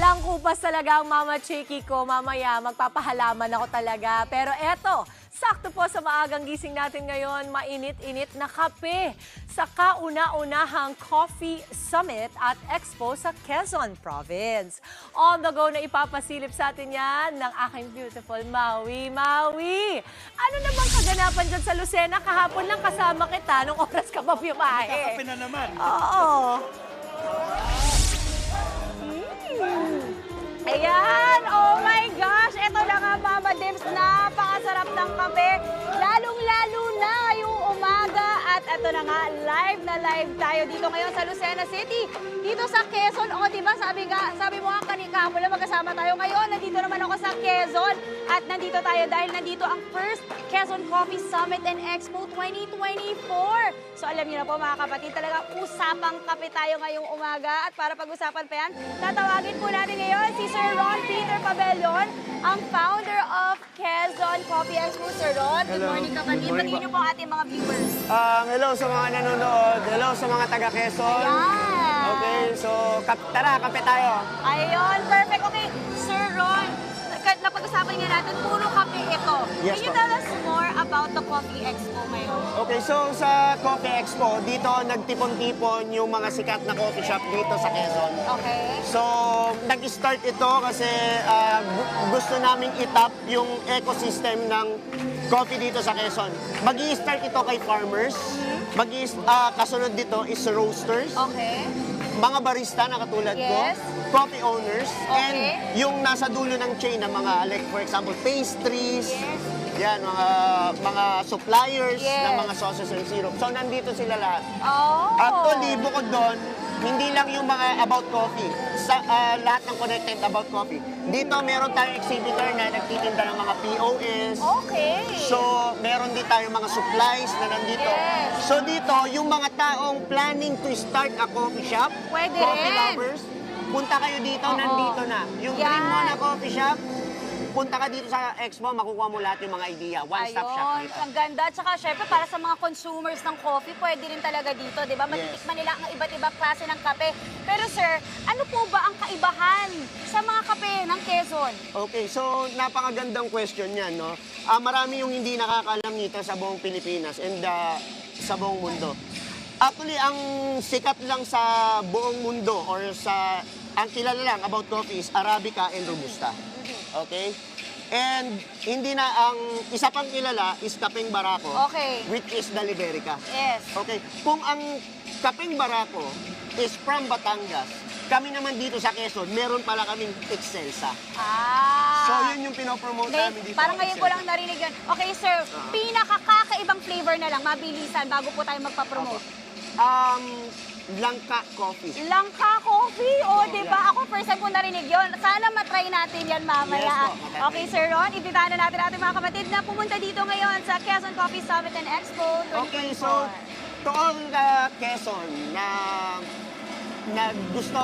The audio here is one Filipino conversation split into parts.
Walang kupas talaga ang Mama Chiki ko. Mamaya, magpapahalaman ako talaga. Pero eto, sakto po sa maagang gising natin ngayon, mainit-init na kape sa kauna-unahang Coffee Summit at Expo sa Quezon Province. On the go na ipapasilip sa atin yan ng aking beautiful Maui. Maui, ano namang kaganapan dyan sa Lucena? Kahapon lang kasama kita nung oras ka pa bumahe. Kakape na naman. Oo. Ayan! Oh my gosh! Ito na nga, Mama Dims. Napakasarap ng kape. Lalong-lalo na yung umaga. At ito na nga, live na live tayo dito ngayon sa Lucena City. Dito sa Quezon. O, diba? Sabi mo nga kanina mo lang magkasama tayo ngayon. Nandito naman ako sa Quezon. At nandito tayo dahil nandito ang first Quezon Coffee Summit and Expo 2024. So alam niyo na po mga kapatid, talaga usapang kape tayo ngayong umaga. At para pag-usapan pa yan, tatawagin po natin ngayon si Sir Ron Peter Pabellon, ang founder of Quezon Coffee Expo. Sir Ron, good morning kapatid. Batiin niyo po ang ating mga viewers. Hello sa mga nanonood. Hello sa mga taga Quezon. Ayan. Okay, so tara, kape tayo. Ayun, perfect. Okay, Sir Ron, napag-usapan nga natin, puro kape ito. Yes, Can you po. tell us more about the Coffee Expo ngayon? Okay, so sa Coffee Expo, dito nagtipon-tipon yung mga sikat na coffee shop dito sa Quezon. Okay. So, nag-start ito kasi gusto naming itap yung ecosystem ng coffee dito sa Quezon. Mag-i-start ito kay farmers. Kasunod dito is roasters. Okay. Mga barista na katulad Yes. ko, coffee owners, Okay. and yung nasa dulo ng chain na mga, like for example, pastries, Yes. yan, mga suppliers Yes. ng mga sauces and syrup. So, nandito sila lahat. Oh. Actually, bukod doon, hindi lang yung mga about coffee, sa lahat ng connected about coffee. Dito, meron tayong exhibitor na nagtitinda ng mga POS. Okay. So, meron din tayong mga supplies na nandito. Yes. So, dito, yung mga taong planning to start a coffee shop, Pwede coffee rin. lovers, punta kayo dito, Oo. nandito na. Yung Yan. dream mo na coffee shop, punta ka dito sa Expo, makukuha mo lahat yung mga idea. One-stop shop Ayun, dito. ang ganda. Tsaka syempre para sa mga consumers ng coffee, pwede rin talaga dito, di ba? Matitikman nila ang iba't ibang klase ng kape. Pero sir, ano po ba ang kaibahan sa mga kape ng Quezon? Okay, so napakagandang question yan, no? Marami yung hindi nakakalam nito sa buong Pilipinas and sa buong mundo. Actually, ang sikat lang sa buong mundo or ang kilala lang about coffee is Arabica and Robusta. Okay? And hindi na, ang isa pang kilala is Kapeng Barako, Okay. which is the Liberica. Yes. Okay, kung ang Kapeng Barako is from Batangas, kami naman dito sa Quezon, meron pala kaming Excelsa. So yun yung pinopromote namin dito. Parang ngayon ko Excelsa. lang narinig yun. Okay sir, pinakakakaibang flavor na lang, mabilisan, bago po tayo magpa-promote. Langka Coffee. Langka Coffee, o Oh, di ba? Ako first time ko narinig yon. Sana matry natin yan mamaya. Yes po, matry. Okay, Sir Ron, ibitahan na natin ating mga kapatid na pumunta dito ngayon sa Quezon Coffee Summit and Expo 2024. Okay, so to all the Quezon na gusto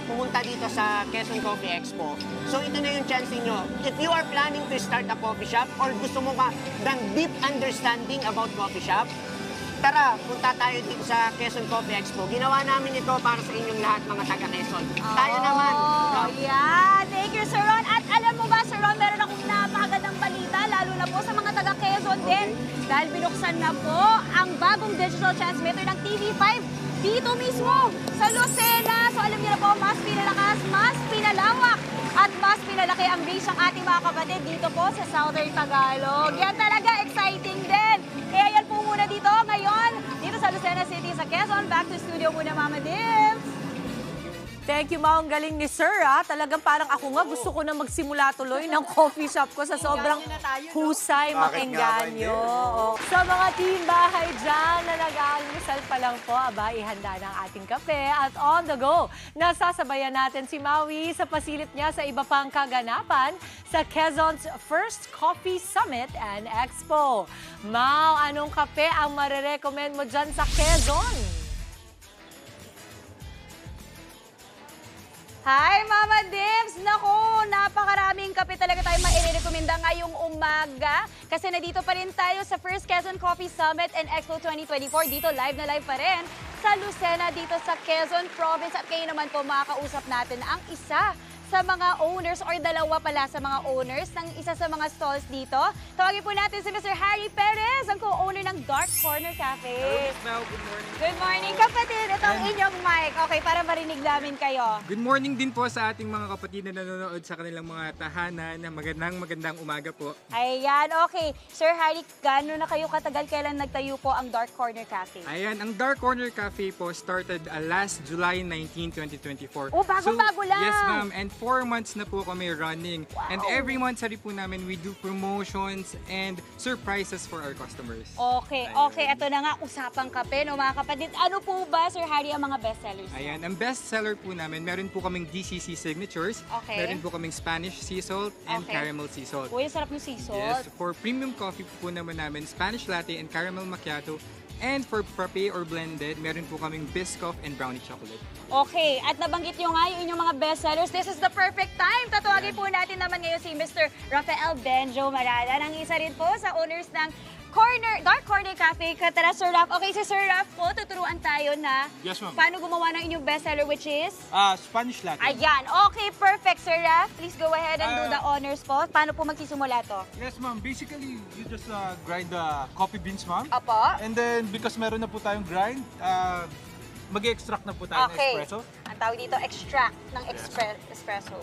pumunta dito sa Quezon Coffee Expo. So ito na yung chance niyo. If you are planning to start a coffee shop or gusto mo ka ng deep understanding about coffee shop, tara, punta tayo dito sa Quezon Coffee Expo. Ginawa namin ito para sa inyong lahat, mga taga Quezon. Tayo naman. Oh, No? yeah. Thank you, Sir Ron. At alam mo ba, Sir Ron, meron akong napakagandang balita, lalo na po sa mga taga Quezon din. Dahil binuksan na po ang bagong digital transmitter ng TV5 dito mismo sa Lucena. So alam niyo na po, mas pinalakas, mas pinalawak, at mas pinalaki ang base ng ating mga kapatid dito po sa Southern Tagalog. Yan talaga, exciting din. Kaya yan po muna dito ngayon, dito sa Lucena City, sa Quezon. Back to studio muna, Mama Dims. Thank you, Ma. Ang galing ni Sir, ha? Talagang parang ako nga, gusto ko na magsimula tuloy ng coffee shop ko sa sobrang husay, maengganyo. Sa mga team bahay dyan na nag-aalmusal pa lang po, aba, ihanda na ang ating kape at on the go. Nasasabayan natin si Maui sa pasilip niya sa iba pang kaganapan sa Quezon's first Coffee Summit and Expo. Mau, anong kape ang marirecommend mo dyan sa Quezon? Hi, Mama Dims! Naku, napakaraming kape talaga tayo mairekomenda ngayong umaga. Kasi nandito pa rin tayo sa First Quezon Coffee Summit and Expo 2024. Dito live na live pa rin sa Lucena, dito sa Quezon Province. At kayo naman po makakausap natin ang isa sa mga owners or dalawa pala sa mga owners ng isa sa mga stalls dito. Tawagin po natin si Mr. Harry Perez, ang co-owner ng Dark Corner Cafe. Hello, Miss Mel. Good morning. Good morning, kapatid. Ito ang inyong mic. Okay, para marinig namin kayo. Good morning din po sa ating mga kapatid na nanonood sa kanilang mga tahanan. Magandang umaga po. Ayan, okay. Sir Harry, gaano na kayo katagal kailan nagtayo po ang Dark Corner Cafe? Ayan, ang Dark Corner Cafe po started last July 19, 2024. Oh, bagong-bago lang. Yes, ma'am. And 4 months na po kami running. Wow. And every month sa po namin, we do promotions and surprises for our customers. Okay, okay. Ito na nga, usapang kape, no, mga kapatid. Ano po ba, Sir Harry, ang mga bestsellers? Ayan, ang best seller po namin, meron po kaming DCC signatures, Okay. meron po kaming Spanish sea salt and Okay. caramel sea salt. Uy, sarap ng sea salt. Yes, for premium coffee po naman namin, Spanish latte and caramel macchiato. And for frappe or blended, meron po kaming Biscoff and brownie chocolate. Okay, at nabanggit nyo nga yung inyong mga bestsellers. This is the perfect time. Tatawagin po natin naman ngayon si Mr. Rafael Benjo Maradan, ang isa rin po sa owners ng Dark Corner Cafe. Tara, Sir Raf. Okay, si Sir Raf po, tuturuan tayo na Yes, ma'am. paano gumawa ng inyong bestseller, which is? Spanish latte. Ayan. Okay, perfect, Sir Raf. Please go ahead and do the honors po. Paano po magsisimula to? Yes, ma'am. Basically, you just grind the coffee beans, ma'am. Opo. And then, because meron na po tayong grind, mag-extract na po tayo ng Okay. espresso. Ang tawag dito, extract ng espresso.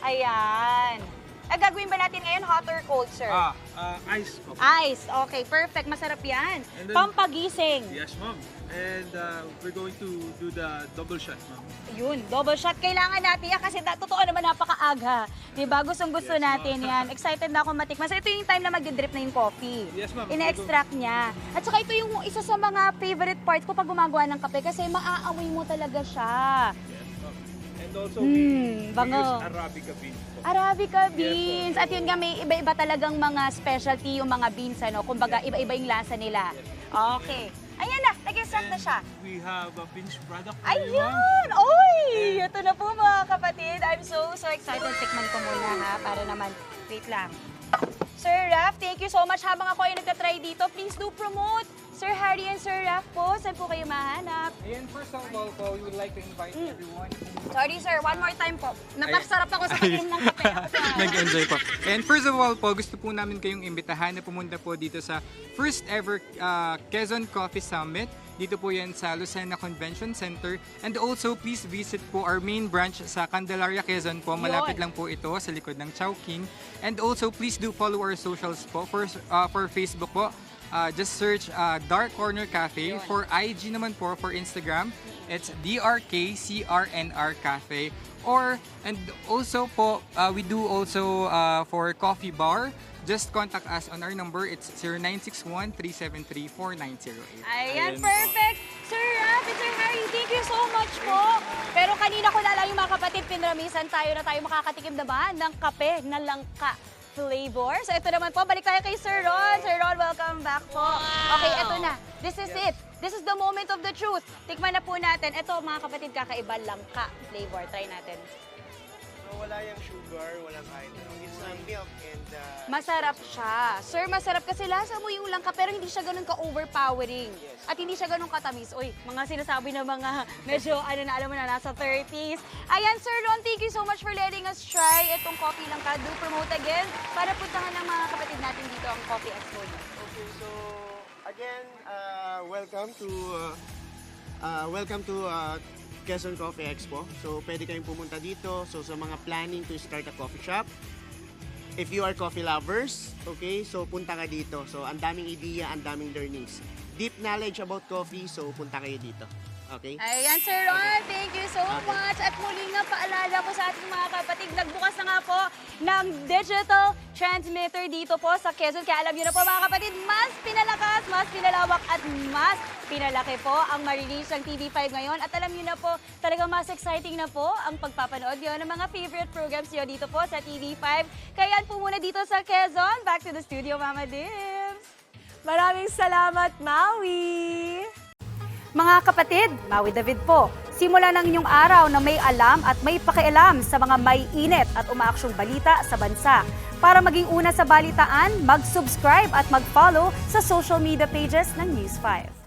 Ayan. Gagawin ba natin ngayon hot or cold, sir? Ice coffee. Ice. Okay, perfect. Masarap yan. And then- Pampagising. Yes, ma'am. And we're going to do the double shot, ma'am. Yun, double shot. Kailangan natin yan kasi totoo naman napakaaga. Diba? Gustong-gusto Yes, natin ma'am. yan. Excited na ako matikman. So ito yung time na magdi-drip na yung coffee. Yes, ma'am. Ina-extract niya. At saka ito yung isa sa mga favorite parts ko pag gumagawa ng kape kasi maaamoy mo talaga siya. Yes, ma'am. And also, we bango. use Arabica beans po. Arabica Yes, beans. po. At yun nga, may iba-iba talagang mga specialty yung mga beans, ano? Kumbaga, iba-iba yung lasa nila. Okay. Ayan na, nag-extract na siya. We have a finished product for you, ma'am. Ayun! Oy! Ito na po mga kapatid. I'm so excited. Tikman ko muna ha, para naman. Wait lang. Sir Raf, thank you so much. Habang ako ay nagtatry dito, please do promote. Sir Harry and Sir Raf po, saan po kayo mahanap? Ayan, first of all po, we would like to invite everyone. Sorry sir, one more time po. Napasarap ako sa pag-inom ng kape. Ako po. Nag-enjoy po. And first of all po, gusto po namin kayong imbitahan na pumunta po dito sa first ever Quezon Coffee Summit. Dito po yan sa Lucena Convention Center. And also, please visit po our main branch sa Candelaria, Quezon po. Malapit lang po ito sa likod ng Chowking. And also, please do follow our socials po. For Facebook po, just search Dark Corner Cafe. For IG naman po, for Instagram, it's DRKCRNR Cafe. And also po, we do also for coffee bar. Just contact us on our number. It's 0961-373-4908. Ayan, perfect. Sir Raf and Sir Harry, thank you so much po. Pero kanina ko na lang yung mga kapatid, pinramisan tayo na tayo makakatikim na ba ng kape na langka flavor. So ito naman po, balik tayo kay Sir Ron. Sir Ron, welcome back po. Okay, ito na. This is it. This is the moment of the truth. Tikman na po natin. Ito mga kapatid, kakaiba langka flavor. Try natin. So, wala yung sugar, walang item. It's milk and... Masarap siya. Sir, masarap kasi lasa mo yung langka pero hindi siya ganun ka-overpowering. At hindi siya ganun katamis. Uy, mga sinasabi na mga medyo, alam mo na, nasa 30s. Ayan, Sir Ron, thank you so much for letting us try itong coffee langka. Do promote again para puntahan ng mga kapatid natin dito ang Coffee Expo. Okay, so again, welcome to Quezon Coffee Expo. So pwede kayong pumunta dito. So sa mga planning to start a coffee shop, if you are coffee lovers, okay, so punta ka dito. So ang daming ideya, ang daming learnings. Deep knowledge about coffee, so punta kayo dito. Okay? Ayan, Sir Ron, thank you so much. At muli nga, paalala ko sa ating mga kapatid, nagbukas na nga po ng digital transmitter dito po sa Quezon. Kaya alam nyo na po mga kapatid, mas pinalakas, mas pinalawak at mas pinalaki po ang marireach ng TV5 ngayon. At alam nyo na po, talagang mas exciting na po ang pagpapanood nyo ng mga favorite programs nyo dito po sa TV5. Kaya yan po muna dito sa Quezon. Back to the studio, Mama Dims. Maraming salamat, Maui! Mga kapatid, Maui David po. Simula ng inyong araw na may alam at may pakialam sa mga may init at umaaksyong balita sa bansa. Para maging una sa balitaan, mag-subscribe at mag-follow sa social media pages ng News 5.